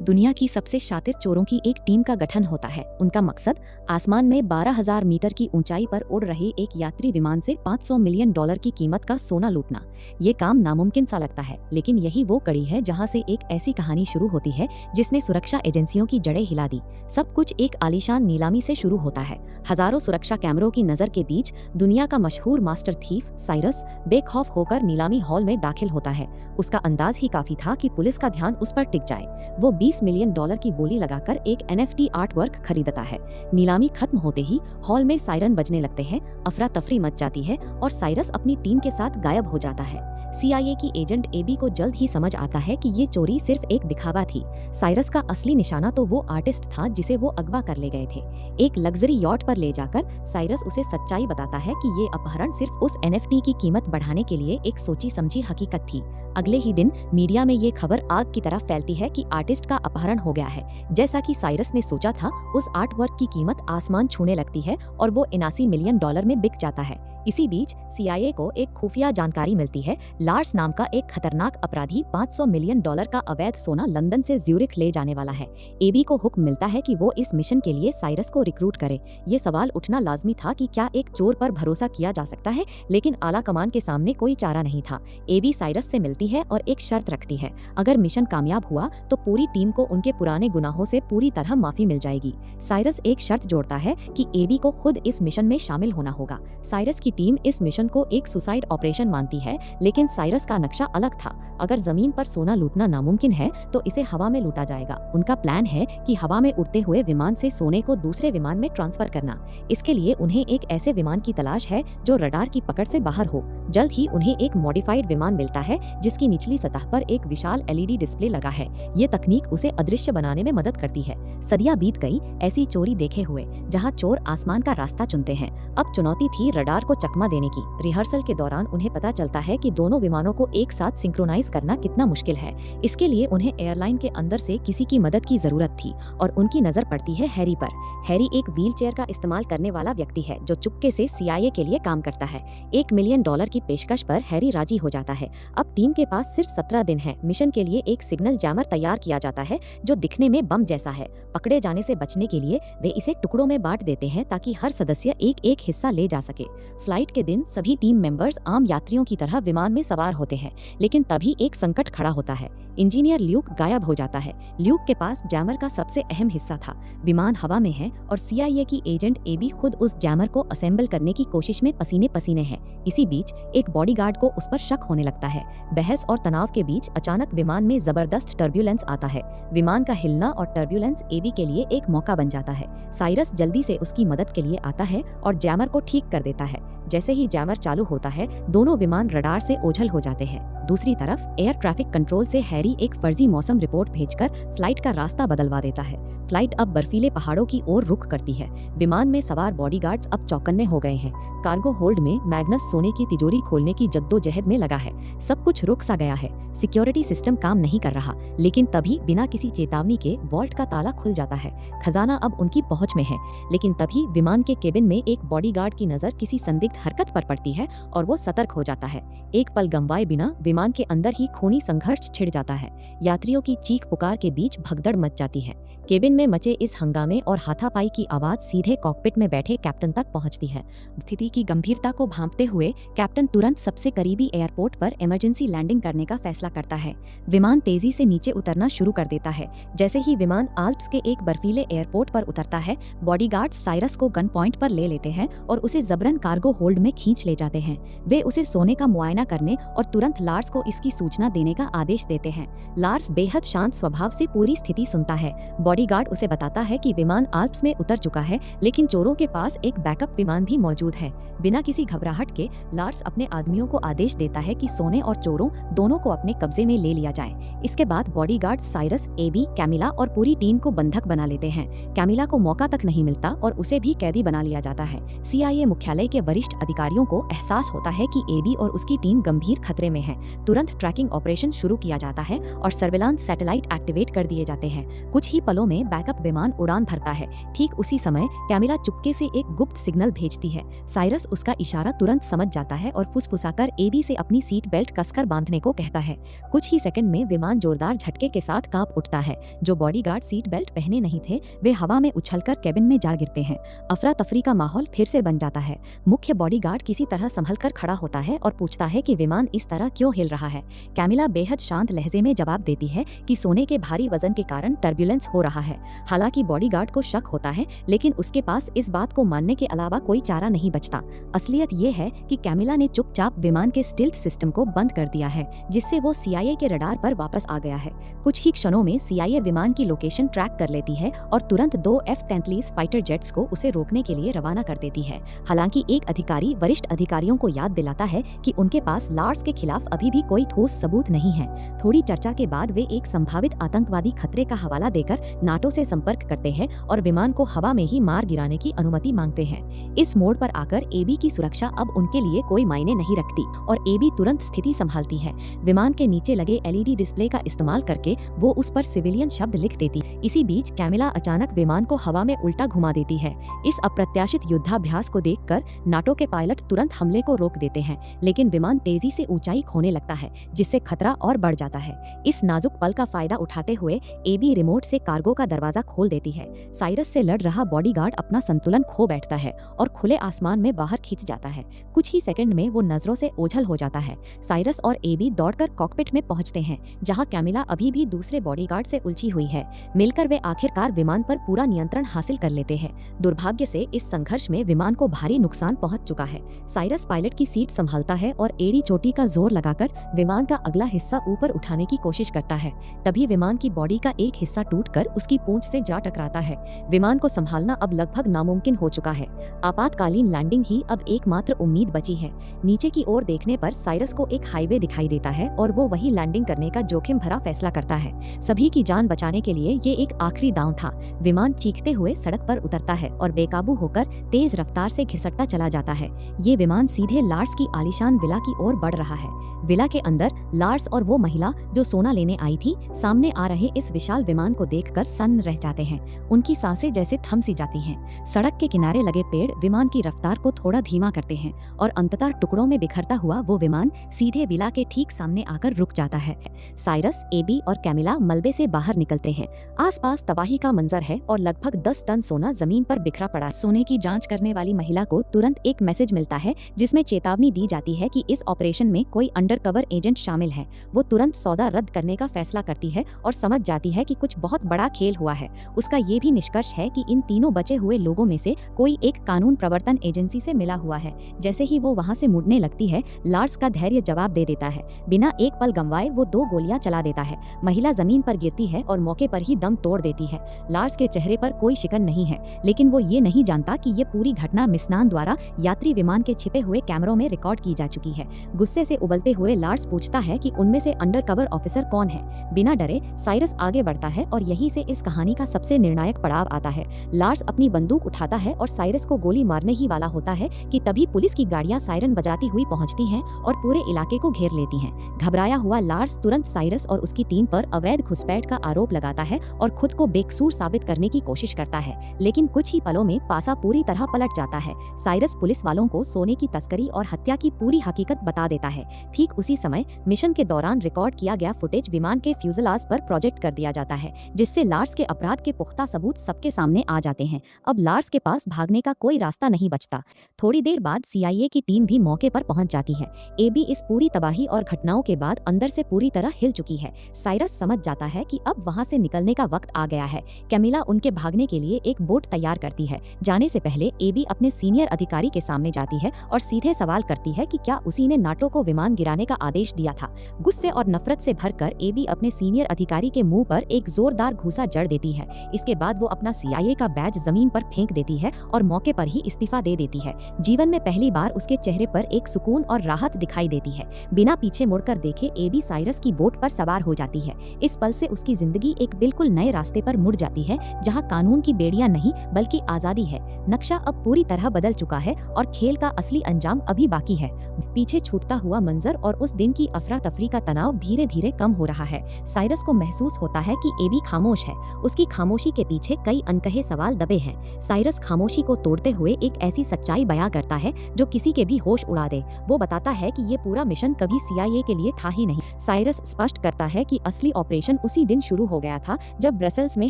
दुनिया की सबसे शातिर चोरों की एक टीम का गठन होता है। उनका मकसद आसमान में 12,000 मीटर की ऊंचाई पर उड़ रहे एक यात्री विमान से $500 मिलियन की कीमत का सोना लूटना। ये काम नामुमकिन सा लगता है, लेकिन यही वो कड़ी है जहां से एक ऐसी कहानी शुरू होती है जिसने सुरक्षा एजेंसियों की जड़ें हिला दी। सब कुछ एक आलीशान नीलामी से शुरू होता है। हजारों सुरक्षा कैमरों की नजर के बीच दुनिया का मशहूर मास्टर थीफ साइरस बेखौफ होकर नीलामी हॉल में दाखिल होता है। उसका अंदाज ही काफी था कि पुलिस का ध्यान उस पर टिक जाए। वो $20 मिलियन की बोली लगाकर एक NFT आर्ट वर्क खरीदता है। नीलामी खत्म होते ही हॉल में सायरन बजने लगते हैं, अफरा तफरी मच जाती है और साइरस अपनी टीम के साथ गायब हो जाता है। CIA की एजेंट एबी को जल्द ही समझ आता है कि ये चोरी सिर्फ एक दिखावा थी। साइरस का असली निशाना तो वो आर्टिस्ट था जिसे वो अगवा कर ले गए थे। एक लग्जरी यॉट पर ले जाकर साइरस उसे सच्चाई बताता है कि ये अपहरण सिर्फ उस NFT की कीमत बढ़ाने के लिए एक सोची समझी हकीकत थी। अगले ही दिन मीडिया में ये खबर आग की तरह फैलती है कि आर्टिस्ट का अपहरण हो गया है। जैसा कि साइरस ने सोचा था, उस आर्ट वर्क की कीमत आसमान छूने लगती है और वो $79 मिलियन में बिक जाता है। इसी बीच CIA को एक खुफिया जानकारी मिलती है। लार्स नाम का एक खतरनाक अपराधी $500 मिलियन का अवैध सोना लंदन से ज्यूरिख ले जाने वाला है। एबी को हुक्म मिलता है कि वो इस मिशन के लिए साइरस को रिक्रूट करे। ये सवाल उठना लाजमी था कि क्या एक चोर पर भरोसा किया जा सकता है, लेकिन आला कमान के सामने कोई चारा नहीं था। एबी साइरस से मिलती है और एक शर्त रखती है, अगर मिशन कामयाब हुआ तो पूरी टीम को उनके पुराने गुनाहों से पूरी तरह माफी मिल जाएगी। साइरस एक शर्त जोड़ता है कि एबी को खुद इस मिशन में शामिल होना होगा। साइरस की टीम इस मिशन को एक सुसाइड ऑपरेशन मानती है, लेकिन साइरस का नक्शा अलग था। अगर जमीन पर सोना लूटना नामुमकिन है तो इसे हवा में लूटा जाएगा। उनका प्लान है कि हवा में उड़ते हुए विमान से सोने को दूसरे विमान में ट्रांसफर करना। इसके लिए उन्हें एक ऐसे विमान की तलाश है जो रडार की पकड़ से बाहर हो। जल्द ही उन्हें एक मॉडिफाइड विमान मिलता है जिसकी निचली सतह पर एक विशाल LED डिस्प्ले लगा है। ये तकनीक उसे अदृश्य बनाने में मदद करती है। सदियां बीत गई ऐसी चोरी देखे हुए, जहां चोर आसमान का रास्ता चुनते हैं। अब चुनौती थी रडार को चकमा देने की। रिहर्सल के दौरान उन्हें पता चलता है कि दोनों विमानों को एक साथ सिंक्रोनाइज करना कितना मुश्किल है। इसके लिए उन्हें एयरलाइन के अंदर से किसी की मदद की जरूरत थी और उनकी नजर पड़ती है हैरी पर। हैरी एक व्हीलचेयर का इस्तेमाल करने वाला व्यक्ति है जो चुपके से CIA के लिए काम करता है। $1 मिलियन की पेशकश पर हैरी राजी हो जाता है। अब टीम के पास सिर्फ 17 दिन है। मिशन के लिए एक सिग्नल जैमर तैयार किया जाता है जो दिखने में बम जैसा है। पकड़े जाने से बचने के लिए वे इसे टुकड़ों में बांट देते हैं ताकि हर सदस्य एक एक हिस्सा ले जा सके। फ्लाइट के दिन सभी टीम मेंबर्स आम यात्रियों की तरह विमान में सवार होते हैं, लेकिन तभी एक संकट खड़ा होता है। इंजीनियर ल्यूक गायब हो जाता है। ल्यूक के पास जैमर का सबसे अहम हिस्सा था। विमान हवा में है और CIA की एजेंट एबी खुद उस जैमर को असेंबल करने की कोशिश में पसीने पसीने है। इसी बीच एक बॉडीगार्ड को उस पर शक होने लगता है। बहस और तनाव के बीच अचानक विमान में जबरदस्त टर्ब्यूलेंस आता है। विमान का हिलना और टर्ब्यूलेंस एबी के लिए एक मौका बन जाता है। साइरस जल्दी से उसकी मदद के लिए आता है और जैमर को ठीक कर देता है। जैसे ही जैमर चालू होता है, दोनों विमान रडार से ओझल हो जाते हैं। दूसरी तरफ एयर ट्रैफिक कंट्रोल से हैरी एक फर्जी मौसम रिपोर्ट भेजकर फ्लाइट का रास्ता बदलवा देता है। फ्लाइट अब बर्फीले पहाड़ों की ओर रुख करती है। विमान में सवार बॉडीगार्ड्स अब चौकन्ने हो गए हैं। कार्गो होल्ड में मैग्नस सोने की तिजोरी खोलने की जद्दोजहद में लगा है। सब कुछ रुक सा गया है। सिक्योरिटी सिस्टम काम नहीं कर रहा, लेकिन तभी बिना किसी चेतावनी के वॉल्ट का ताला खुल जाता है। खजाना अब उनकी पहुंच में है, लेकिन तभी विमान के केबिन में एक बॉडीगार्ड की नजर किसी संदिग्ध हरकत पर पड़ती है और वो सतर्क हो जाता है। एक पल गंवाए बिना विमान के अंदर ही खूनी संघर्ष छिड़ जाता है। यात्रियों की चीख पुकार के बीच भगदड़ मच जाती है। केबिन में मचे इस हंगामे और हाथापाई की आवाज सीधे कॉकपिट में बैठे कैप्टन तक पहुंचती है। स्थिति की गंभीरता को भांपते हुए कैप्टन तुरंत सबसे करीबी एयरपोर्ट पर इमरजेंसी लैंडिंग करने का फैसला करता है। विमान तेजी से नीचे उतरना शुरू कर देता है। जैसे ही विमान आल्प्स के एक बर्फीले एयरपोर्ट पर उतरता है, बॉडीगार्ड्स साइरस को गन पॉइंट पर ले लेते हैं और उसे जबरन कार्गो होल्ड में खींच ले जाते हैं। वे उसे सोने का मुआयना करने और तुरंत लार्स को इसकी सूचना देने का आदेश देते हैं। लार्स बेहद शांत स्वभाव से पूरी स्थिति सुनता है। बॉडीगार्ड उसे बताता है कि विमान आल्प्स में उतर चुका है, लेकिन चोरों के पास एक बैकअप विमान भी मौजूद है। बिना किसी घबराहट के लार्स अपने आदमियों को आदेश देता है कि सोने और चोरों दोनों को अपने कब्जे में ले लिया जाए। इसके बाद बॉडीगार्ड साइरस, एबी, कैमिला और पूरी टीम को बंधक बना लेते हैं। कैमिला को मौका तक नहीं मिलता और उसे भी कैदी बना लिया जाता है। CIA मुख्यालय के वरिष्ठ अधिकारियों को एहसास होता है कि एबी और उसकी टीम गंभीर खतरे में है। तुरंत ट्रैकिंग ऑपरेशन शुरू किया जाता है और सर्विलांस सैटेलाइट एक्टिवेट कर दिए जाते हैं। कुछ ही पलों में बैकअप विमान उड़ान भरता है। ठीक उसी समय कैमिला चुपके से एक गुप्त सिग्नल भेजती है। साइरस उसका इशारा तुरंत समझ जाता है और फुसफुसाकर एबी से अपनी सीट बेल्ट कसकर बांधने को कहता है। कुछ ही सेकंड में विमान जोरदार झटके के साथ कांप उठता है। जो बॉडीगार्ड सीट बेल्ट पहने नहीं थे वे हवा में उछलकर केबिन में जा गिरते हैं। अफरा तफरी का माहौल फिर से बन जाता है। मुख्य बॉडीगार्ड किसी तरह संभल कर खड़ा होता है और पूछता है कि विमान इस तरह क्यों हिल रहा है। कैमिला बेहद शांत लहजे में जवाब देती है कि सोने के भारी वजन के कारण टर्ब्यूलेंस हो रहा है। हालांकि बॉडीगार्ड को शक होता है, लेकिन उसके पास इस बात को मानने के अलावा कोई चारा नहीं बचता। असलियत ये है कि कैमिला ने चुपचाप विमान के स्टिल्थ सिस्टम को बंद कर दिया है, जिससे वो CIA के रडार पर वापस आ गया है। कुछ ही क्षणों में CIA विमान की लोकेशन ट्रैक कर लेती है और तुरंत 2 F-33 फाइटर जेट्स को उसे रोकने के लिए रवाना कर देती है। हालांकि एक अधिकारी वरिष्ठ अधिकारियों को याद दिलाता है कि उनके पास लार्स के खिलाफ अभी भी कोई ठोस सबूत नहीं है। थोड़ी चर्चा के बाद वे एक संभावित आतंकवादी खतरे का हवाला देकर नाटो से संपर्क करते हैं और विमान को हवा में ही मार गिराने की अनुमति मांगते हैं। इस मोड़ पर आकर एबी की सुरक्षा अब उनके लिए कोई मायने नहीं रखती और एबी तुरंत स्थिति संभालती है। विमान के नीचे लगे LED डिस्प्ले का इस्तेमाल करके वो उस पर सिविलियन शब्द लिख देती। इसी बीच कैमिला अचानक विमान को हवा में उल्टा घुमा देती है। इस अप्रत्याशित युद्धाभ्यास को देखकर नाटो के पायलट तुरंत हमले को रोक देते हैं, लेकिन विमान तेजी से ऊंचाई खोने लगता है, जिससे खतरा और बढ़ जाता है। इस नाजुक पल का फायदा उठाते हुए एबी रिमोट से कार्गो का दरवाजा खोल देती है। साइरस से लड़ रहा बॉडीगार्ड अपना संतुलन खो बैठता है और खुले आसमान में बाहर खिंच जाता है। कुछ ही सेकंड में वो नजरों से ओझल हो जाता है। साइरस और एबी दौड़कर कॉकपिट में पहुंचते हैं, जहां कैमिला अभी भी दूसरे बॉडीगार्ड से उलझी हुई है। मिलकर वे आखिरकार विमान पर पूरा नियंत्रण हासिल कर लेते हैं। दुर्भाग्य से इस संघर्ष में विमान को भारी नुकसान पहुंच चुका है। साइरस पायलट की सीट संभालता है और एड़ी चोटी का जोर लगाकर विमान का अगला हिस्सा ऊपर उठाने की कोशिश करता है। तभी विमान की बॉडी का एक हिस्सा टूटकर उसकी पूंछ से जा टकराता है। विमान को संभालना अब लगभग नामुमकिन हो चुका है। आपातकालीन लैंडिंग ही अब एकमात्र उम्मीद बची है। नीचे की ओर देखने पर साइरस को एक हाईवे दिखाई देता है और वो वही लैंडिंग करने का जोखिम भरा फैसला करता है। सभी की जान बचाने के लिए ये एक आखिरी दांव था। विमान चीखते हुए सड़क पर उतरता है और बेकाबू होकर तेज रफ्तार से घिसटता चला जाता है। ये विमान सीधे लार्स की आलीशान विला की ओर बढ़ रहा है। विला के अंदर लार्स और वो महिला जो सोना लेने आई थी सामने आ रहे इस विशाल विमान को देखकर सन्न रह जाते हैं। उनकी सांसें जैसे थम सी जाती हैं। सड़क के किनारे लगे पेड़ विमान की रफ्तार को थोड़ा धीमा करते हैं और अंततः टुकड़ों में बिखरता हुआ वो विमान सीधे विला के ठीक सामने आकर रुक जाता है। साइरस, एबी और कैमिला मलबे से बाहर निकलते हैं। आसपास तबाही का मंजर है और लगभग 10 टन सोना जमीन पर बिखरा पड़ा। सोने की जांच करने वाली महिला को तुरंत एक मैसेज मिलता है जिसमें चेतावनी दी जाती है कि इस ऑपरेशन में कोई अंडरकवर एजेंट शामिल है। वो तुरंत सौदा रद्द करने का फैसला करती है और समझ जाती है कि कुछ बहुत बड़ा खेल हुआ है। उसका ये भी निष्कर्ष है कि इन तीनों बचे हुए लोगों में से कोई एक कानून प्रवर्तन एजेंसी से मिला हुआ है। जैसे ही वो वहाँ से मुड़ने लगती है, लार्स का धैर्य जवाब दे देता है। बिना एक पल गंवाए वो 2 गोलियां चला देता है। महिला जमीन पर गिरती है और मौके पर ही दम तोड़ देती है। लार्स के चेहरे पर कोई शिकन नहीं है, लेकिन वो ये नहीं जानता कि ये पूरी घटना मिसनान द्वारा यात्री विमान के छिपे हुए कैमरों में रिकॉर्ड की जा चुकी है। गुस्से से उबलते हुए लार्स पूछता है कि उनमें से अंडरकवर ऑफिसर कौन है। बिना डरे साइरस आगे बढ़ता है और यहीं से इस कहानी का सबसे निर्णायक पड़ाव आता है। लार्स अपनी बंदूक उठाता है और साइरस को गोली मारने ही वाला होता है कि तभी पुलिस की गाड़ियां सायरन बजाती हुई पहुंचती हैं और पूरे इलाके को घेर लेती हैं। घबराया हुआ लार्स तुरंत साइरस और उसकी टीम पर अवैध घुसपैठ का आरोप लगाता है और खुद को बेकसूर साबित करने की कोशिश करता है, लेकिन कुछ ही पलों में पासा पूरी तरह पलट जाता है। साइरस पुलिस वालों को सोने की तस्करी और हत्या की पूरी हकीकत बता देता है। ठीक उसी समय मिशन के दौरान रिकॉर्ड किया गया फुटेज विमान के फ्यूजलाज पर प्रोजेक्ट कर दिया जाता है, जिससे लार्स के अपराध के पुख्ता सबूत सबके सामने आ जाते हैं। अब लार्स के पास भागने का कोई रास्ता नहीं बचता। थोड़ी देर बाद CIA की टीम भी मौके पर पहुंच जाती है। एबी इस पूरी तबाही और घटनाओं के बाद अंदर से पूरी तरह हिल चुकी है। साइरस समझ जाता है कि अब वहां से निकलने का वक्त आ गया है। कैमिला उनके भागने के लिए एक बोट तैयार करती है। जाने से पहले एबी अपने सीनियर अधिकारी के सामने जाती है और सीधे सवाल करती है कि क्या उसी ने नाटो को विमान गिराने का आदेश दिया था। गुस्से और नफरत से भरकर एबी अपने सीनियर अधिकारी के मुंह पर एक जोरदार घूसा जड़ देती है। इसके बाद वो अपना CIA का बैज जमीन पर फेंक देती है और मौके पर ही इस्तीफा दे देती है। जीवन में पहली बार उसके चेहरे पर एक सुकून और राहत दिखाई देती है। बिना पीछे मुड़कर देखे एबी साइरस की बोट पर सवार हो जाती है। इस पल से उसकी जिंदगी एक बिल्कुल नए रास्ते पर मुड़ जाती है, जहां कानून की बेड़ियां नहीं बल्कि आजादी है। नक्शा अब पूरी तरह बदल चुका है और खेल का असली अंजाम अभी बाकी है। पीछे छूटता हुआ मंजर और उस दिन की अफरा तफरी का तनाव धीरे धीरे कम हो रहा है। साइरस को महसूस होता है कि एबी खामोश है। उसकी खामोशी के पीछे कई अनकहे सवाल दबे हैं। साइरस खामोशी को तोड़ते हुए एक ऐसी सच्चाई बयां करता है जो किसी के भी होश उड़ा दे। वो बताता है कि ये पूरा मिशन कभी CIA के लिए था ही नहीं। साइरस स्पष्ट करता है कि असली ऑपरेशन उसी दिन शुरू हो गया था जब ब्रसेल्स में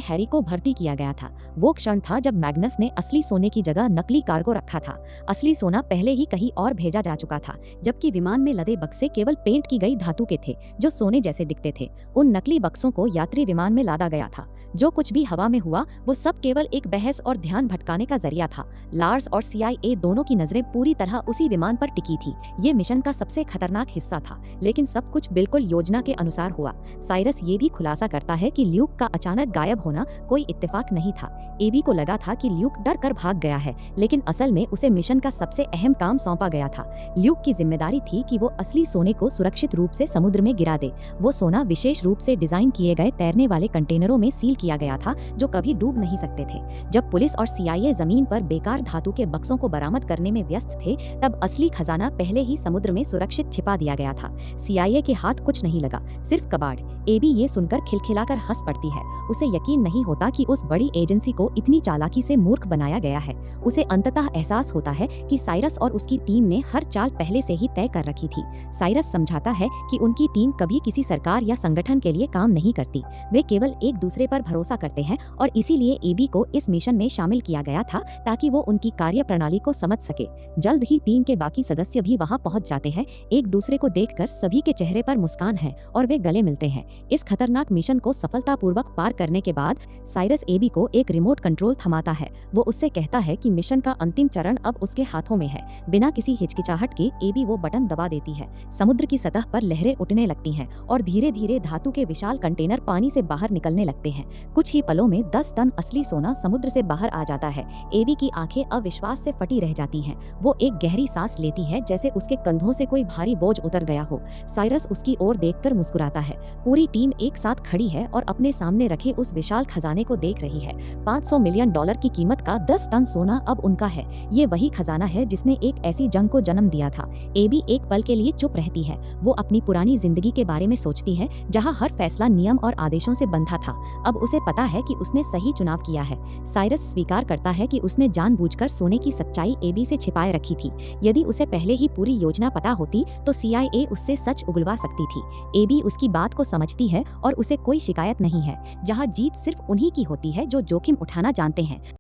हैरी को भर्ती किया गया था। वो क्षण था जब मैग्नस ने असली सोने की जगह नकली कार्गो रखा था। असली सोना पहले ही कहीं और भेजा जा चुका था, जबकि विमान में लदे बक्से केवल पेंट की गई धातु के थे जो सोने जैसे दिखते थे। उन नकली बक्सों को यात्री विमान में लादा गया था। जो कुछ भी हवा में हुआ वो सब केवल एक बहस और ध्यान भटकाने का जरिया था। लार्स और CIA दोनों की नजरें पूरी तरह उसी विमान पर टिकी थी। ये मिशन का सबसे खतरनाक हिस्सा था, लेकिन सब कुछ बिल्कुल योजना के अनुसार हुआ। साइरस ये भी खुलासा करता है कि ल्यूक का अचानक गायब होना कोई इत्तेफाक नहीं था। एबी को लगा था कि ल्यूक डर कर भाग गया है, लेकिन असल में उसे मिशन का सबसे अहम काम सौंपा गया था। ल्यूक की जिम्मेदारी थी कि वो असली सोने को सुरक्षित रूप से समुद्र में गिरा दे। वो सोना विशेष रूप से डिजाइन किए गए तैरने वाले कंटेनरों में सील किया गया था जो कभी डूब नहीं सकते थे। जब पुलिस और CIA जमीन पर बेकार धातु के बक्सों को बरामद करने में व्यस्त थे, तब असली खजाना पहले ही समुद्र में सुरक्षित छिपा दिया गया था। CIA के हाथ कुछ नहीं लगा, सिर्फ कबाड़। एबी ये सुनकर खिलखिलाकर हंस पड़ती है। उसे यकीन नहीं होता कि उस बड़ी एजेंसी को इतनी चालाकी से मूर्ख बनाया गया है। उसे अंततः एहसास होता है कि साइरस और उसकी टीम ने हर चाल पहले से ही तय कर रखी थी। साइरस समझाता है कि उनकी टीम कभी किसी सरकार या संगठन के लिए काम नहीं करती। वे केवल एक दूसरे पर भरोसा करते हैं और इसीलिए एबी को इस मिशन में शामिल किया गया था ताकि वो उनकी कार्यप्रणाली को समझ सके। जल्द ही टीम के बाकी सदस्य भी वहां पहुंच जाते हैं। एक दूसरे को देखकर सभी के चेहरे पर मुस्कान है और वे गले मिलते हैं। इस खतरनाक मिशन को सफलतापूर्वक पार करने के बाद साइरस एबी को एक रिमोट कंट्रोल थमाता है। वो उससे कहता है कि मिशन का अंतिम चरण अब उसके हाथों में है। बिना किसी हिचकिचाहट के एबी वो बटन दबा देती है। समुद्र की सतह पर लहरें उठने लगती हैं और धीरे धीरे धातु के विशाल कंटेनर पानी से बाहर निकलने लगते हैं। कुछ ही पलों में 10 टन असली सोना समुद्र से बाहर आ जाता है। एबी की आंखें अविश्वास से फटी रह जाती हैं। वो एक गहरी सांस लेती है, जैसे उसके कंधों से कोई भारी बोझ उतर गया हो। साइरस उसकी ओर देखकर मुस्कुराता है। पूरी टीम एक साथ खड़ी है और अपने सामने रखे उस विशाल खजाने को देख रही है। $500 मिलियन की कीमत का 10 टन सोना अब उनका है। ये वही खजाना है जिसने एक ऐसी जंग को जन्म दिया था। एबी एक पल के लिए चुप रहती है। वो अपनी पुरानी जिंदगी के बारे में सोचती है, जहाँ हर फैसला नियम और आदेशों से बंधा था। अब उसे पता है कि उसने सही चुनाव किया है। साइरस स्वीकार करता है कि उसने जानबूझकर सोने की सच्चाई एबी से छिपाए रखी थी। यदि उसे पहले ही पूरी योजना पता होती तो CIA उससे सच उगलवा सकती थी। एबी उसकी बात को समझती है और उसे कोई शिकायत नहीं है। जहाँ जीत सिर्फ उन्हीं की होती है जो जोखिम उठाना जानते हैं।